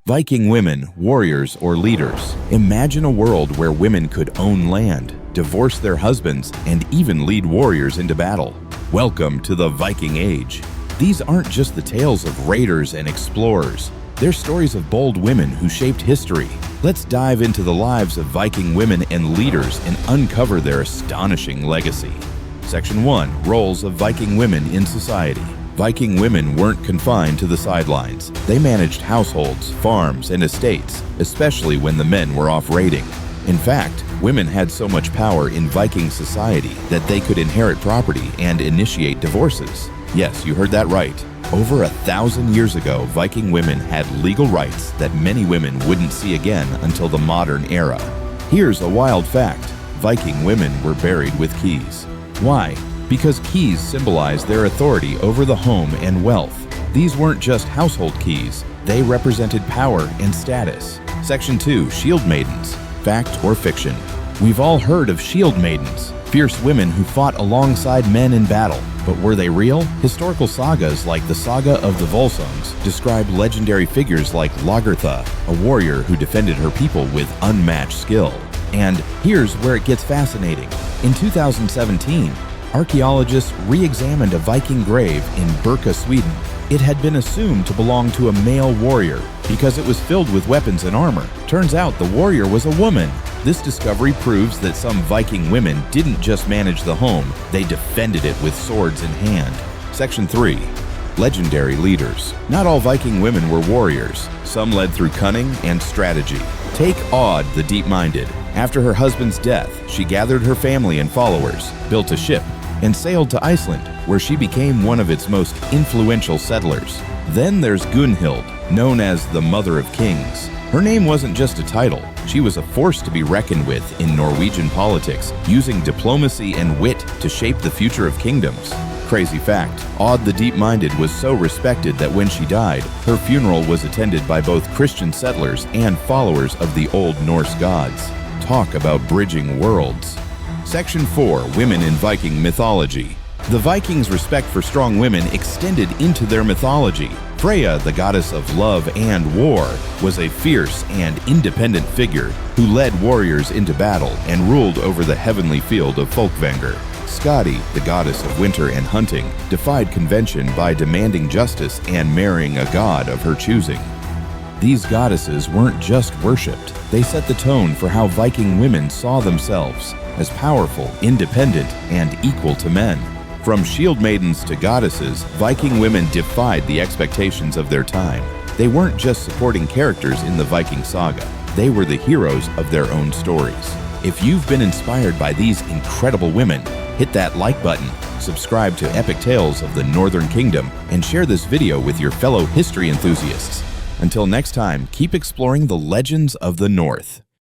Viking women, warriors, or leaders. Imagine a world where women could own land, divorce their husbands, and even lead warriors into battle. Welcome to the Viking Age. These aren't just the tales of raiders and explorers. They're stories of bold women who shaped history. Let's dive into the lives of Viking women and leaders and uncover their astonishing legacy. Section 1. Roles of Viking women in society. Viking women weren't confined to the sidelines. They managed households, farms, and estates, especially when the men were off raiding. In fact, women had so much power in Viking society that they could inherit property and initiate divorces. Yes, you heard that right. Over 1,000 years ago, Viking women had legal rights that many women wouldn't see again until the modern era. Here's a wild fact. Viking women were buried with keys. Why? Because keys symbolize their authority over the home and wealth. These weren't just household keys, they represented power and status. Section 2. Shieldmaidens. Fact or fiction? We've all heard of Shieldmaidens, fierce women who fought alongside men in battle. But were they real? Historical sagas like the Saga of the Volsungs describe legendary figures like Lagertha, a warrior who defended her people with unmatched skill. And here's where it gets fascinating. In 2017, archaeologists re-examined a Viking grave in Birka, Sweden. It had been assumed to belong to a male warrior because it was filled with weapons and armor. Turns out the warrior was a woman. This discovery proves that some Viking women didn't just manage the home, they defended it with swords in hand. Section 3. Legendary leaders. Not all Viking women were warriors. Some led through cunning and strategy. Take Aud the Deep-Minded. After her husband's death, she gathered her family and followers, built a ship, and sailed to Iceland, where she became one of its most influential settlers. Then there's Gunhild, known as the Mother of Kings. Her name wasn't just a title, she was a force to be reckoned with in Norwegian politics, using diplomacy and wit to shape the future of kingdoms. Crazy fact, Aud the Deep-Minded was so respected that when she died, her funeral was attended by both Christian settlers and followers of the Old Norse gods. Talk about bridging worlds. Section 4. Women in Viking Mythology. The Vikings' respect for strong women extended into their mythology. Freya, the goddess of love and war, was a fierce and independent figure who led warriors into battle and ruled over the heavenly field of Folkvanger. Skadi, the goddess of winter and hunting, defied convention by demanding justice and marrying a god of her choosing. These goddesses weren't just worshipped, they set the tone for how Viking women saw themselves as powerful, independent, and equal to men. From shield maidens to goddesses, Viking women defied the expectations of their time. They weren't just supporting characters in the Viking saga, they were the heroes of their own stories. If you've been inspired by these incredible women, hit that like button, subscribe to Epic Tales of the Northern Kingdom, and share this video with your fellow history enthusiasts. Until next time, keep exploring the legends of the North.